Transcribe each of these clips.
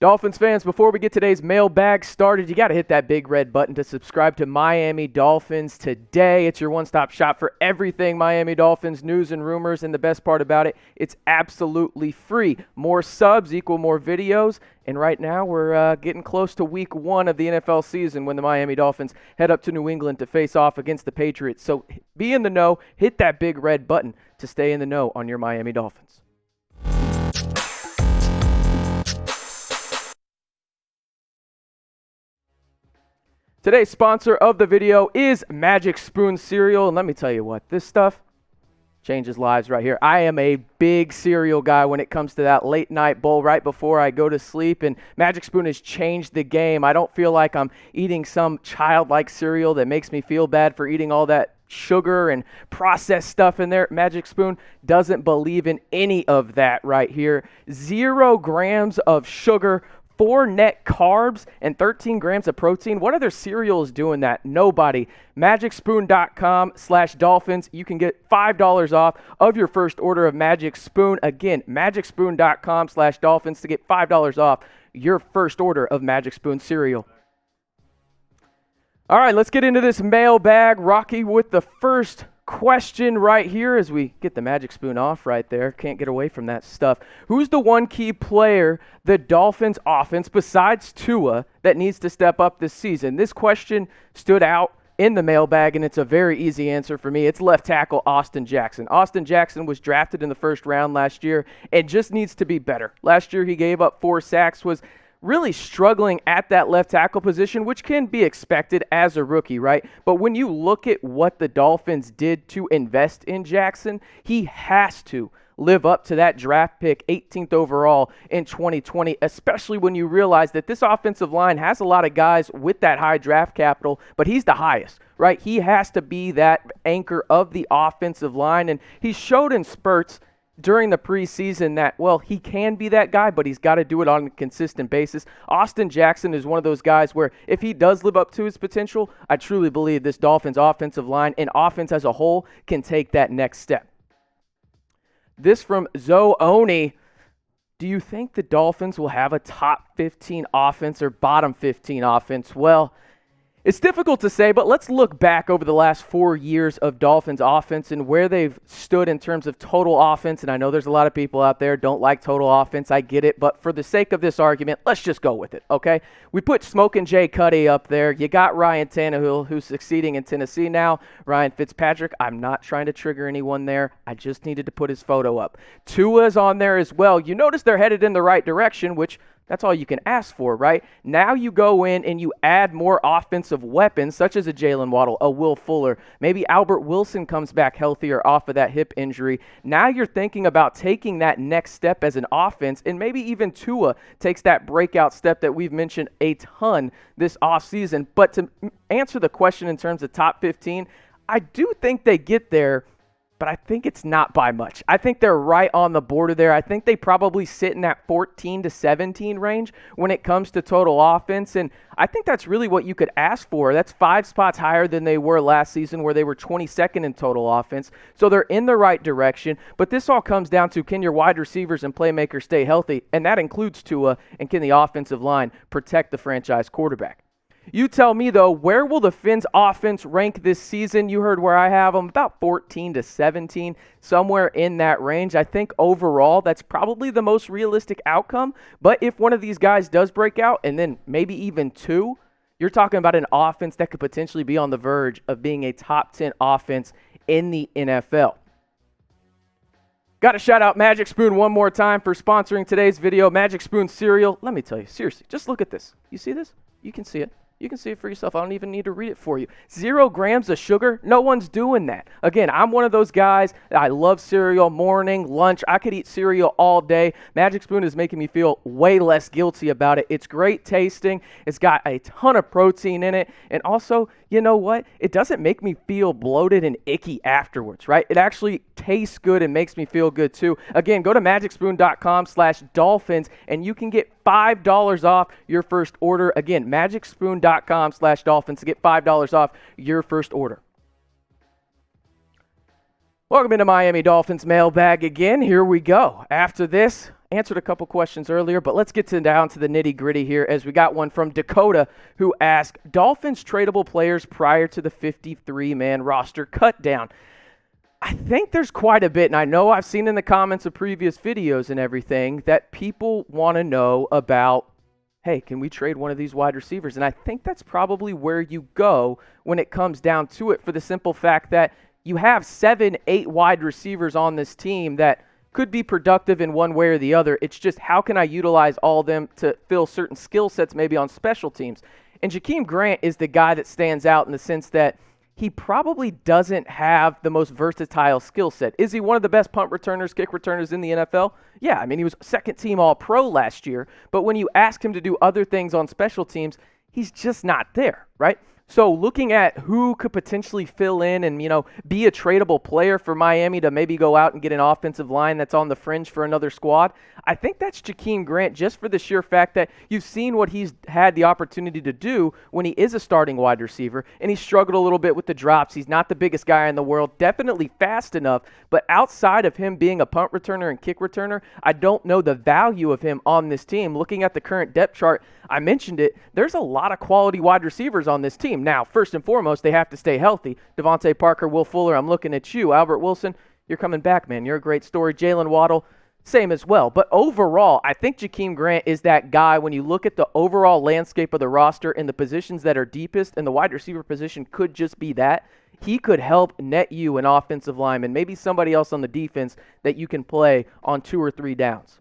Dolphins fans, before we get today's mailbag started, you got to hit that big red button to subscribe to Miami Dolphins today. It's your one-stop shop for everything Miami Dolphins news and rumors, and the best part about it, it's absolutely free. More subs equal more videos, and right now we're getting close to week 1 of the NFL season when the Miami Dolphins head up to New England to face off against the Patriots. So be in the know, hit that big red button to stay in the know on your Miami Dolphins. Today's sponsor of the video is Magic Spoon cereal, and let me tell you what, this stuff changes lives right here. I am a big cereal guy when it comes to that late night bowl right before I go to sleep, and Magic Spoon has changed the game. I don't feel like I'm eating some childlike cereal that makes me feel bad for eating all that sugar and processed stuff in there. Magic Spoon doesn't believe in any of that right here. 0 grams of sugar, 4 net carbs, and 13 grams of protein. What other cereal is doing that? Nobody. MagicSpoon.com/Dolphins. You can get $5 off of your first order of Magic Spoon. Again, MagicSpoon.com/Dolphins to get $5 off your first order of Magic Spoon cereal. All right, let's get into this mailbag. Rocky with the first question right here as we get the Magic Spoon off right there. Can't get away from that stuff. Who's the one key player the Dolphins offense besides Tua that needs to step up this season? This question stood out in the mailbag, and it's a very easy answer for me. It's left tackle Austin Jackson. Austin Jackson was drafted in the first round last year and just needs to be better. Last year he gave up 4 sacks, was really struggling at that left tackle position, which can be expected as a rookie, right? But when you look at what the Dolphins did to invest in Jackson, he has to live up to that draft pick, 18th overall in 2020, especially when you realize that this offensive line has a lot of guys with that high draft capital, but he's the highest, right? He has to be that anchor of the offensive line, and he showed in spurts during the preseason that, well, he can be that guy, but he's got to do it on a consistent basis. Austin Jackson is one of those guys where if he does live up to his potential, I truly believe this Dolphins offensive line and offense as a whole can take that next step. This from Zoe Owney. Do you think the Dolphins will have a top 15 offense or bottom 15 offense? Well, it's difficult to say, but let's look back over the last 4 years of Dolphins offense and where they've stood in terms of total offense. And I know there's a lot of people out there don't like total offense. I get it. But for the sake of this argument, let's just go with it, okay? We put Smokin' Jay Cuddy up there. You got Ryan Tannehill, who's succeeding in Tennessee now. Ryan Fitzpatrick, I'm not trying to trigger anyone there. I just needed to put his photo up. Tua's on there as well. You notice they're headed in the right direction, which that's all you can ask for, right? Now you go in and you add more offensive weapons, such as a Jalen Waddle, a Will Fuller. Maybe Albert Wilson comes back healthier off of that hip injury. Now you're thinking about taking that next step as an offense, and maybe even Tua takes that breakout step that we've mentioned a ton this offseason. But to answer the question in terms of top 15, I do think they get there, but I think it's not by much. I think they're right on the border there. I think they probably sit in that 14 to 17 range when it comes to total offense, and I think that's really what you could ask for. That's 5 spots higher than they were last season, where they were 22nd in total offense. So they're in the right direction, but this all comes down to, can your wide receivers and playmakers stay healthy? And that includes Tua, and can the offensive line protect the franchise quarterback? You tell me, though, where will the Fins offense rank this season? You heard where I have them, about 14 to 17, somewhere in that range. I think overall that's probably the most realistic outcome. But if one of these guys does break out, and then maybe even 2, you're talking about an offense that could potentially be on the verge of being a top 10 offense in the NFL. Got to shout out Magic Spoon one more time for sponsoring today's video. Magic Spoon cereal. Let me tell you, seriously, just look at this. You see this? You can see it. You can see it for yourself. I don't even need to read it for you. 0 grams of sugar. No one's doing that. Again, I'm one of those guys. I love cereal, morning, lunch. I could eat cereal all day. Magic Spoon is making me feel way less guilty about it. It's great tasting. It's got a ton of protein in it. And also, you know what? It doesn't make me feel bloated and icky afterwards, right? It actually tastes good and makes me feel good too. Again, go to MagicSpoon.com/Dolphins and you can get $5 off your first order. Again, MagicSpoon.com/Dolphins to get $5 off your first order. Welcome into Miami Dolphins mailbag again. Here we go. After this, answered a couple questions earlier, but let's get down to the nitty-gritty here as we got one from Dakota who asked, Dolphins tradable players prior to the 53-man roster cut down. I think there's quite a bit, and I know I've seen in the comments of previous videos and everything that people want to know about, hey, can we trade one of these wide receivers? And I think that's probably where you go when it comes down to it, for the simple fact that you have 7, 8 wide receivers on this team that could be productive in one way or the other. It's just how can I utilize all of them to fill certain skill sets maybe on special teams. And Jakeem Grant is the guy that stands out in the sense that he probably doesn't have the most versatile skill set. Is he one of the best punt returners, kick returners in the NFL? Yeah, I mean, he was second team All-Pro last year, but when you ask him to do other things on special teams, he's just not there, right? So looking at who could potentially fill in and, be a tradable player for Miami to maybe go out and get an offensive line that's on the fringe for another squad, I think that's Jakeem Grant, just for the sheer fact that you've seen what he's had the opportunity to do when he is a starting wide receiver, and he struggled a little bit with the drops. He's not the biggest guy in the world, definitely fast enough, but outside of him being a punt returner and kick returner, I don't know the value of him on this team. Looking at the current depth chart, I mentioned it, there's a lot of quality wide receivers on this team. Now, first and foremost, they have to stay healthy. Devontae Parker, Will Fuller, I'm looking at you. Albert Wilson, you're coming back, man. You're a great story. Jalen Waddle, same as well. But overall, I think Jakeem Grant is that guy when you look at the overall landscape of the roster and the positions that are deepest, and the wide receiver position could just be that. He could help net you an offensive lineman, maybe somebody else on the defense that you can play on 2 or 3 downs.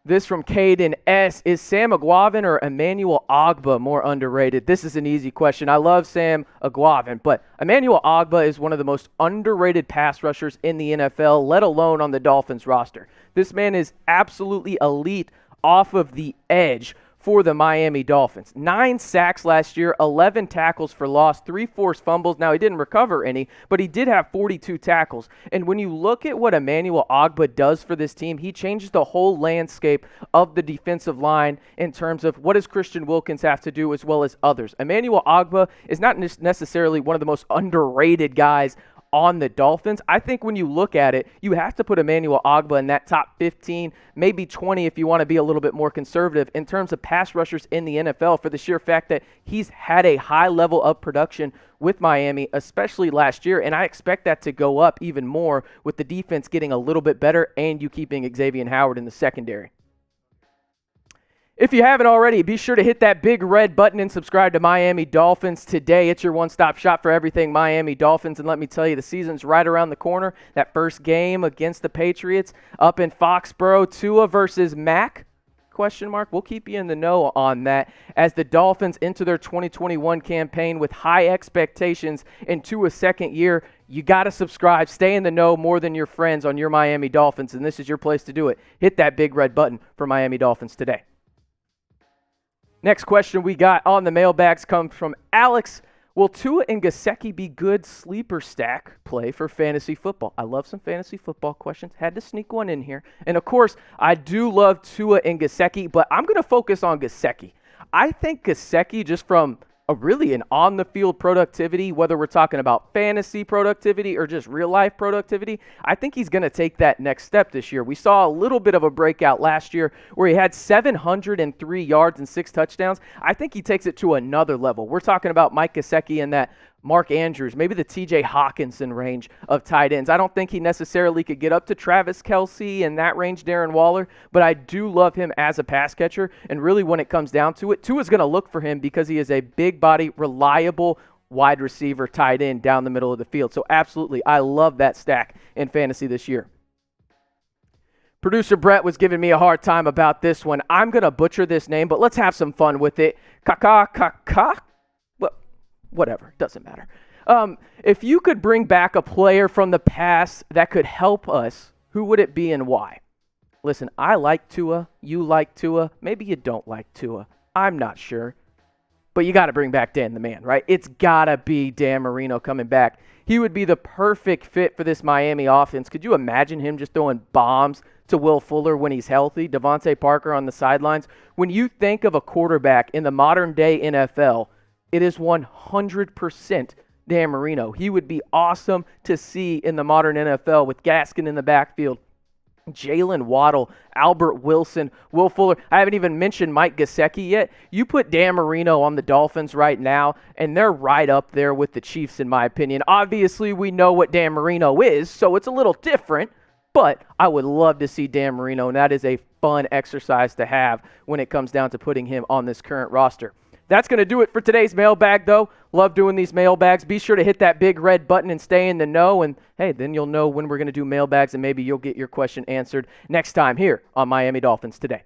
This from Caden S. Is Sam Eguavoen or Emmanuel Ogbah more underrated? This is an easy question. I love Sam Eguavoen, but Emmanuel Ogbah is one of the most underrated pass rushers in the NFL, let alone on the Dolphins roster. This man is absolutely elite off of the edge for the Miami Dolphins. 9 sacks last year, 11 tackles for loss, 3 forced fumbles. Now, he didn't recover any, but he did have 42 tackles. And when you look at what Emmanuel Ogbah does for this team, he changes the whole landscape of the defensive line in terms of what does Christian Wilkins have to do as well as others. Emmanuel Ogbah is not necessarily one of the most underrated guys on the Dolphins. I think when you look at it, you have to put Emmanuel Ogbah in that top 15, maybe 20 if you want to be a little bit more conservative in terms of pass rushers in the NFL, for the sheer fact that he's had a high level of production with Miami, especially last year, and I expect that to go up even more with the defense getting a little bit better and you keeping Xavier Howard in the secondary. If you haven't already, be sure to hit that big red button and subscribe to Miami Dolphins today. It's your one-stop shop for everything Miami Dolphins. And let me tell you, the season's right around the corner. That first game against the Patriots up in Foxborough, Tua versus Mac? Question mark. We'll keep you in the know on that as the Dolphins enter their 2021 campaign with high expectations into a second year. You got to subscribe. Stay in the know more than your friends on your Miami Dolphins, and this is your place to do it. Hit that big red button for Miami Dolphins today. Next question we got on the mailbags comes from Alex. Will Tua and Gesicki be good sleeper stack play for fantasy football? I love some fantasy football questions. Had to sneak one in here. And, of course, I do love Tua and Gesicki, but I'm going to focus on Gesicki. I think Gesicki, just from an on-the-field productivity, whether we're talking about fantasy productivity or just real-life productivity, I think he's going to take that next step this year. We saw a little bit of a breakout last year where he had 703 yards and 6 touchdowns. I think he takes it to another level. We're talking about Mike Gesicki and that Mark Andrews, maybe the TJ Hawkinson range of tight ends. I don't think he necessarily could get up to Travis Kelce and that range, Darren Waller, but I do love him as a pass catcher. And really when it comes down to it, Tua's going to look for him because he is a big body, reliable wide receiver tight end down the middle of the field. So absolutely, I love that stack in fantasy this year. Producer Brett was giving me a hard time about this one. I'm going to butcher this name, but let's have some fun with it. Caca Cacac? Whatever, doesn't matter. If you could bring back a player from the past that could help us, who would it be and why? Listen, I like Tua. You like Tua. Maybe you don't like Tua. I'm not sure. But you got to bring back Dan the Man, right? It's got to be Dan Marino coming back. He would be the perfect fit for this Miami offense. Could you imagine him just throwing bombs to Will Fuller when he's healthy? Devontae Parker on the sidelines. When you think of a quarterback in the modern day NFL, it is 100% Dan Marino. He would be awesome to see in the modern NFL with Gaskin in the backfield Jalen Waddle, Albert Wilson, Will Fuller. I haven't even mentioned Mike Gesicki yet. You put Dan Marino on the Dolphins right now, and they're right up there with the Chiefs, in my opinion. Obviously, we know what Dan Marino is, so it's a little different, but I would love to see Dan Marino, and that is a fun exercise to have when it comes down to putting him on this current roster. That's going to do it for today's mailbag, though. Love doing these mailbags. Be sure to hit that big red button and stay in the know. And, hey, then you'll know when we're going to do mailbags, and maybe you'll get your question answered next time here on Miami Dolphins Today.